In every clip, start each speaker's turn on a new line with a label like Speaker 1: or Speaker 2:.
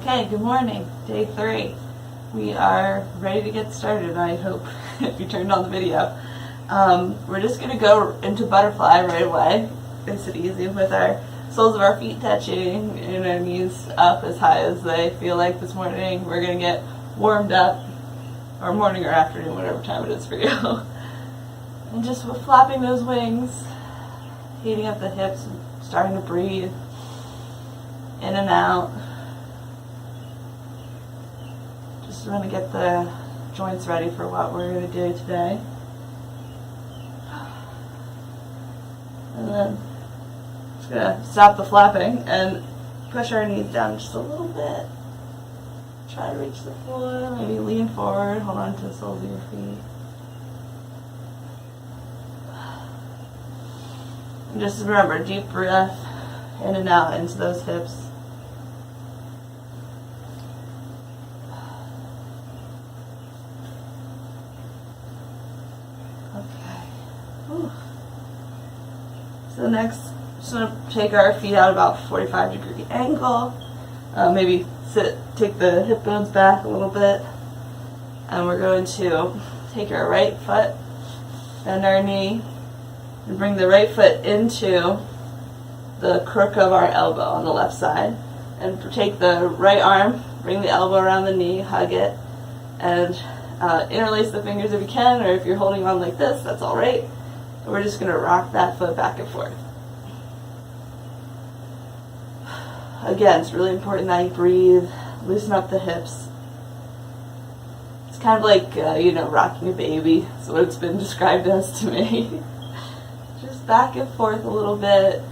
Speaker 1: Okay, good morning. Day 3. We are ready to get started, I hope, if you turned on the video. We're just going to go into butterfly right away. Makes it easy with our soles of our feet touching and our knees up as high as they feel like this morning. We're going to get warmed up, or morning or afternoon, whatever time it is for you. And just with flapping those wings, heating up the hips, and starting to breathe in and out. Just want to get the joints ready for what we're going to do today. And then just going to stop the flapping and push our knees down just a little bit. Try to reach the floor, maybe lean forward, hold on to the soles of your feet. And just remember, deep breath in and out into those hips. Okay. Whew. So next, just going to take our feet out about 45-degree angle. Maybe take the hip bones back a little bit. And we're going to take our right foot, bend our knee, and bring the right foot into the crook of our elbow on the left side. And take the right arm, bring the elbow around the knee, hug it, and interlace the fingers if you can, or if you're holding on like this, that's all right. And we're just going to rock that foot back and forth. Again, it's really important that you breathe, loosen up the hips. It's kind of like, rocking a baby. That's what it's been described as to me. Just back and forth a little bit.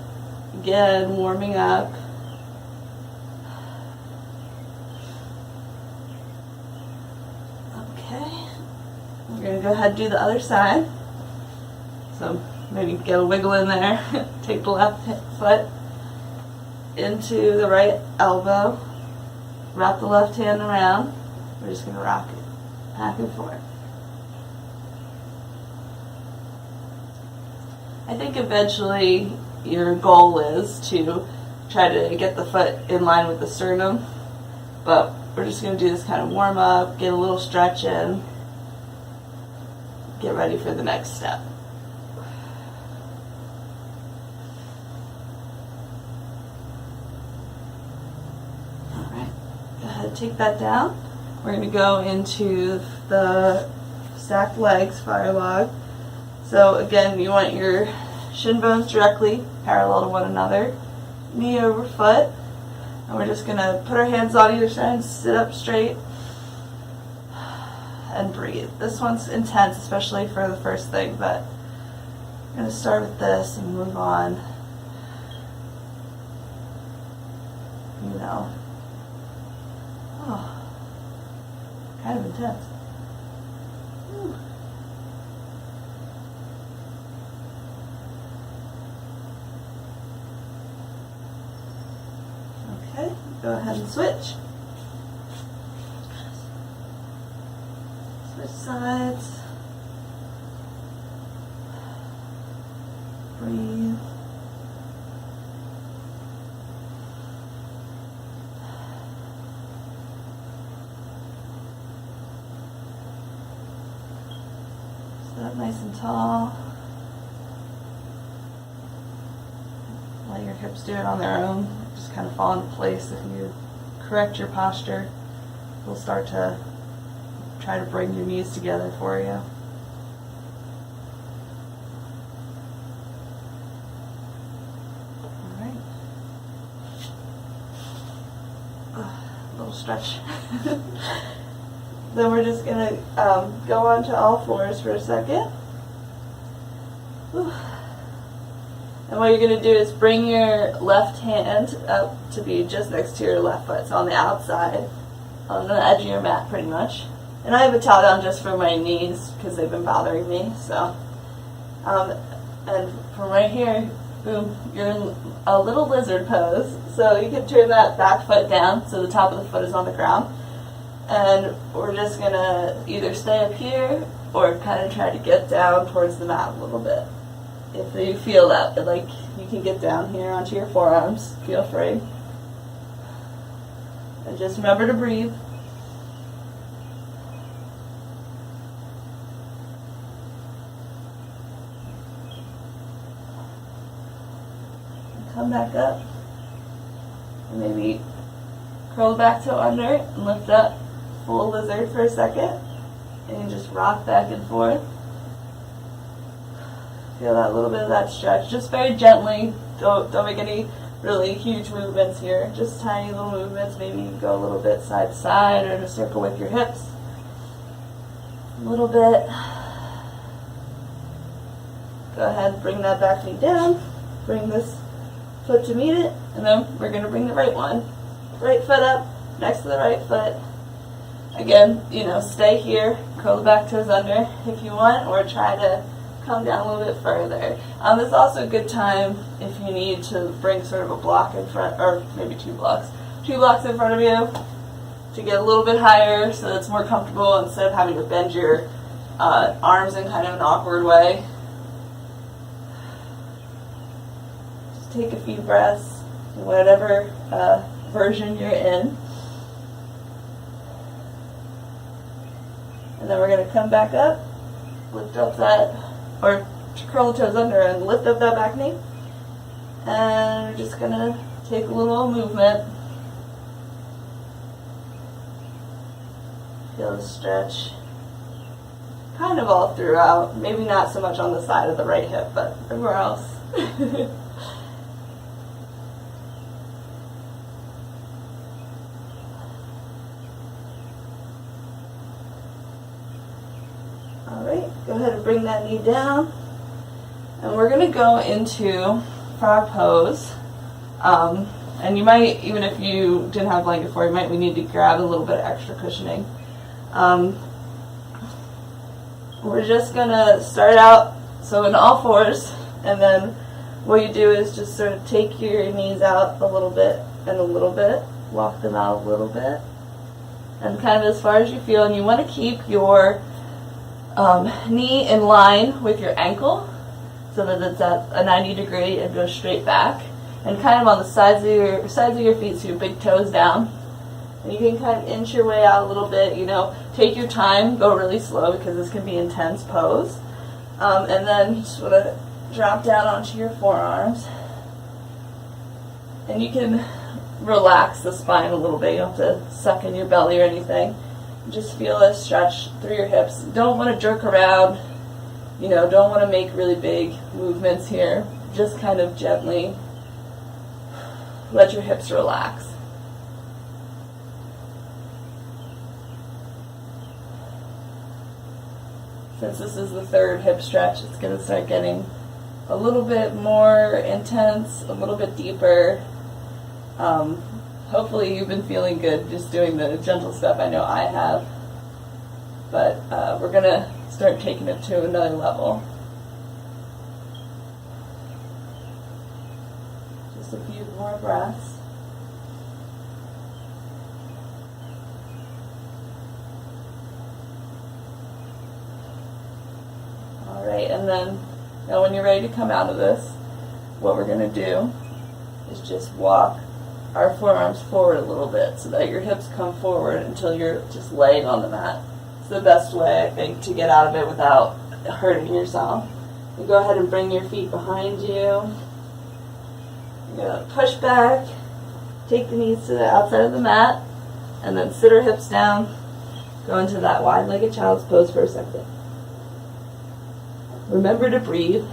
Speaker 1: Again, warming up. Okay. We're going to go ahead and do the other side. So maybe get a wiggle in there. Take the left foot into the right elbow. Wrap the left hand around. We're just going to rock it back and forth. I think eventually your goal is to try to get the foot in line with the sternum, but we're just going to do this kind of warm up, get a little stretch in, get ready for the next step. Alright, go ahead, take that down. We're going to go into the stacked legs fire log. So again, you want your shin bones directly parallel to one another, knee over foot, and we're just going to put our hands on either side, sit up straight, and breathe. This one's intense, especially for the first thing, but I'm going to start with this and move on. Kind of intense. Whew. Okay, go ahead and switch. Switch sides. Breathe. Sit up nice and tall. Let your hips do it on their own. Just kind of fall into place. If you correct your posture, we'll start to try to bring your knees together for you. Alright. A little stretch. Then we're just going to go on to all fours for a second. Whew. And what you're going to do is bring your left hand up to be just next to your left foot, so on the outside, on the edge of your mat pretty much. And I have a towel down just for my knees because they've been bothering me. So, and from right here, boom, you're in a little lizard pose. So you can turn that back foot down so the top of the foot is on the ground. And we're just going to either stay up here or kind of try to get down towards the mat a little bit. If you feel that, like, you can get down here onto your forearms, feel free. And just remember to breathe. And come back up. And maybe curl back toe under and lift up full lizard for a second. And you just rock back and forth. Feel that little bit of that stretch. Just very gently. Don't make any really huge movements here. Just tiny little movements. Maybe you can go a little bit side to side or in a circle with your hips. A little bit. Go ahead, bring that back knee down. Bring this foot to meet it. And then we're going to bring the right one. Right foot up next to the right foot. Again, stay here. Curl the back toes under if you want, or try to come down a little bit further. It's also a good time if you need to bring sort of a block in front, or maybe two blocks in front of you to get a little bit higher so that it's more comfortable instead of having to bend your arms in kind of an awkward way. Just take a few breaths, whatever version you're in. And then we're going to come back up, lift up that, or curl the toes under and lift up that back knee. And we're just going to take a little movement. Feel the stretch kind of all throughout. Maybe not so much on the side of the right hip, but everywhere else. Alright, go ahead and bring that knee down. And we're going to go into frog pose. And you might, even if you didn't have a blanket for, we need to grab a little bit of extra cushioning. We're just going to start out, so in all fours, and then what you do is just sort of take your knees out a little bit and a little bit, walk them out a little bit, and kind of as far as you feel. And you want to keep your knee in line with your ankle so that it's at a 90 degree and goes straight back, and kind of on the sides of your feet, so your big toes down. And you can kind of inch your way out a little bit. Take your time, go really slow because this can be an intense pose. And then you just want to drop down onto your forearms, and you can relax the spine a little bit. You don't have to suck in your belly or anything. Just feel a stretch through your hips. Don't want to jerk around, don't want to make really big movements here. Just kind of gently let your hips relax. Since this is the third hip stretch, it's going to start getting a little bit more intense, a little bit deeper. Hopefully you've been feeling good just doing the gentle stuff. I know I have. But we're going to start taking it to another level. Just a few more breaths. Alright, and then now when you're ready to come out of this, what we're going to do is just walk our forearms forward a little bit so that your hips come forward until you're just laying on the mat. It's the best way, I think, to get out of it without hurting yourself. You go ahead and bring your feet behind you. You're going to push back, take the knees to the outside of the mat, and then sit our hips down. Go into that wide-legged child's pose for a second. Remember to breathe.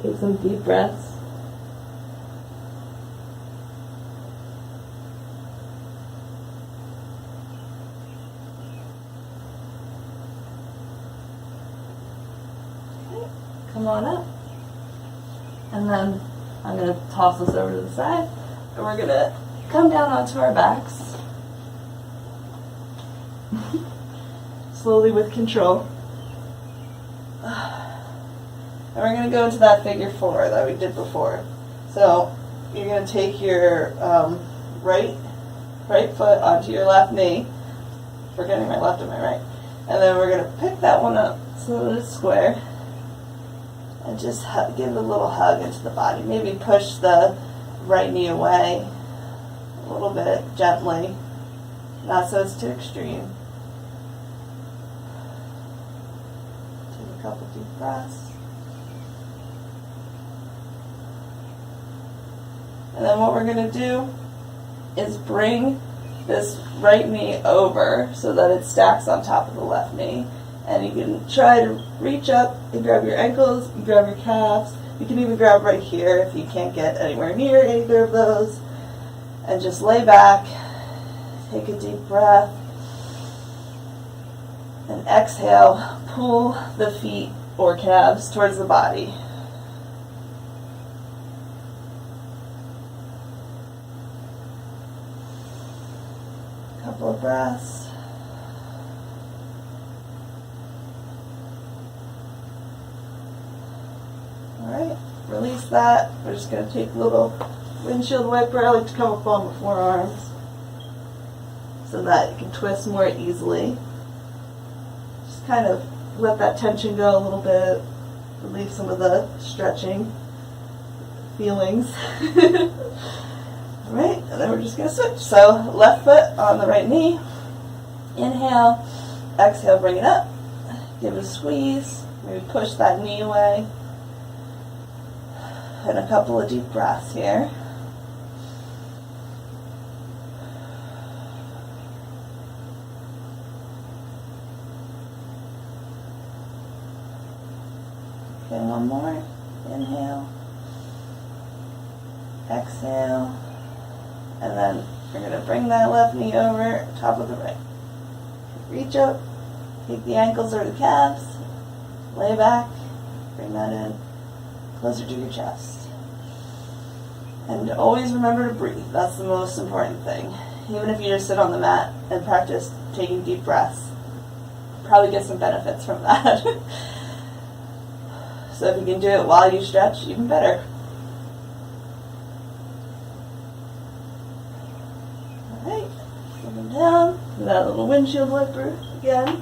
Speaker 1: Take some deep breaths. Okay, come on up. And then I'm going to toss this over to the side. And we're going to come down onto our backs. Slowly with control. And we're going to go into that figure four that we did before. So you're going to take your right foot onto your left knee, forgetting my left and my right. And then we're going to pick that one up so that it's square. And just give a little hug into the body. Maybe push the right knee away a little bit, gently. not so it's too extreme. Take a couple deep breaths. And then what we're going to do is bring this right knee over so that it stacks on top of the left knee. And you can try to reach up and grab your ankles, you grab your calves. You can even grab right here if you can't get anywhere near either of those. And just lay back, take a deep breath, and exhale, pull the feet or calves towards the body. Couple of breaths. Alright, release that. We're just going to take a little windshield wiper. I like to come up on the forearms so that you can twist more easily. Just kind of let that tension go a little bit. Relieve some of the stretching feelings. Alright, and then we're just going to switch. So left foot on the right knee. Inhale, exhale, bring it up. Give it a squeeze. Maybe push that knee away. And a couple of deep breaths here. Okay, one more. Inhale. Exhale. And then we're going to bring that left knee over top of the right. Reach up. Take the ankles or the calves. Lay back. Bring that in closer to your chest. And always remember to breathe. That's the most important thing. Even if you just sit on the mat and practice taking deep breaths, probably get some benefits from that. So if you can do it while you stretch, even better. Alright, coming down. That little windshield wiper again.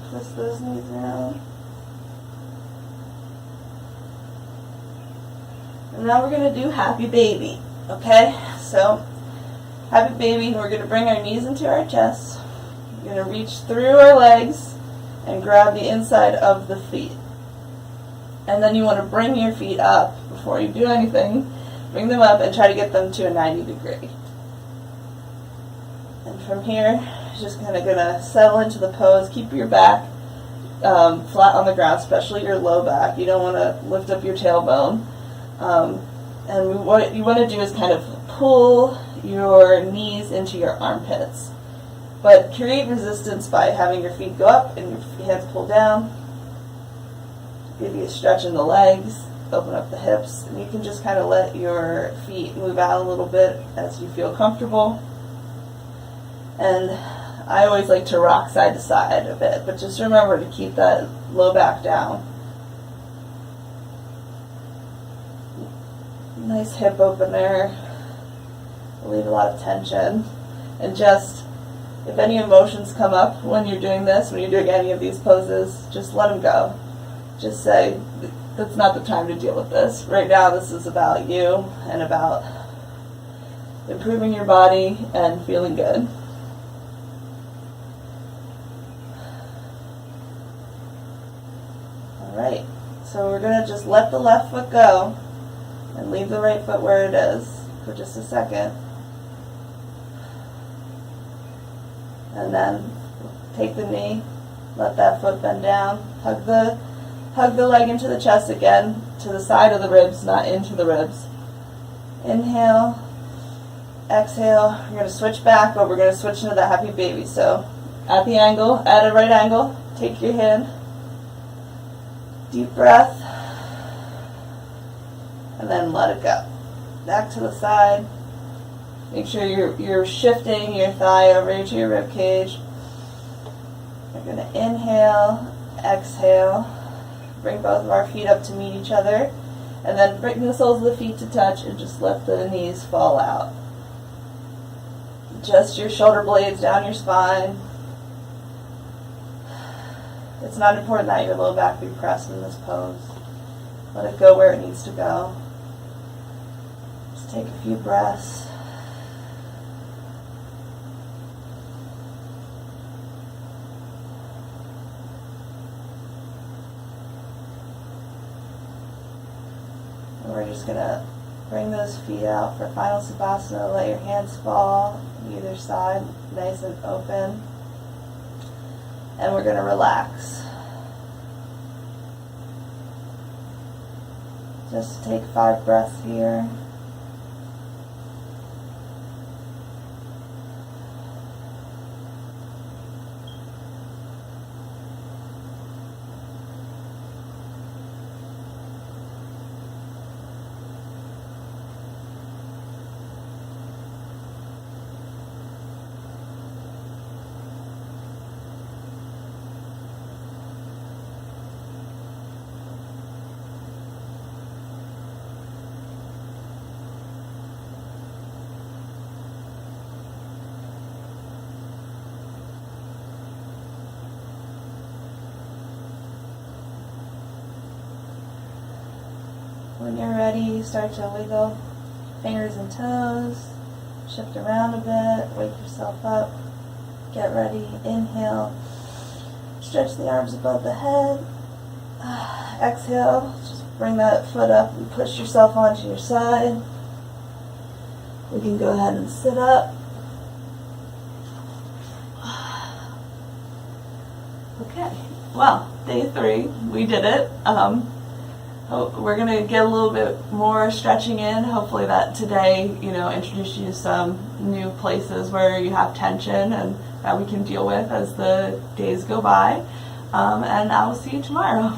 Speaker 1: Twist those knees around. And now we're going to do Happy Baby, okay? So, Happy Baby, we're going to bring our knees into our chest. We're going to reach through our legs and grab the inside of the feet. And then you want to bring your feet up before you do anything. Bring them up and try to get them to a 90 degree. And from here, just kind of going to settle into the pose. Keep your back flat on the ground, especially your low back. You don't want to lift up your tailbone. And what you want to do is kind of pull your knees into your armpits. But create resistance by having your feet go up and your hands pull down. Give you a stretch in the legs, open up the hips, and you can just kind of let your feet move out a little bit as you feel comfortable. And I always like to rock side to side a bit, but just remember to keep that low back down. Nice hip opener. Relieve a lot of tension. And just, if any emotions come up when you're doing this, when you're doing any of these poses, just let them go. Just say, that's not the time to deal with this. Right now, this is about you and about improving your body and feeling good. Alright, so we're going to just let the left foot go and leave the right foot where it is for just a second. And then take the knee, let that foot bend down, hug the leg into the chest again, to the side of the ribs, not into the ribs. Inhale, exhale. We're going to switch back, but we're going to switch into the Happy Baby. So at the angle, at a right angle, take your hand, deep breath, and then let it go. Back to the side. Make sure you're shifting your thigh over to your rib cage. We're going to inhale, exhale. Bring both of our feet up to meet each other. And then bring the soles of the feet to touch and just let the knees fall out. Just your shoulder blades down your spine. It's not important that your low back be pressed in this pose. Let it go where it needs to go. Just take a few breaths. we're just going to bring those feet out for final Savasana. Let your hands fall either side, nice and open. And we're going to relax. Just take 5 breaths here. When you're ready, start to wiggle fingers and toes, shift around a bit, wake yourself up, get ready, inhale, stretch the arms above the head, exhale, just bring that foot up and push yourself onto your side. We can go ahead and sit up. Okay, well, day 3, we did it. We're going to get a little bit more stretching in. Hopefully that today, introduced you to some new places where you have tension and that we can deal with as the days go by. And I will see you tomorrow.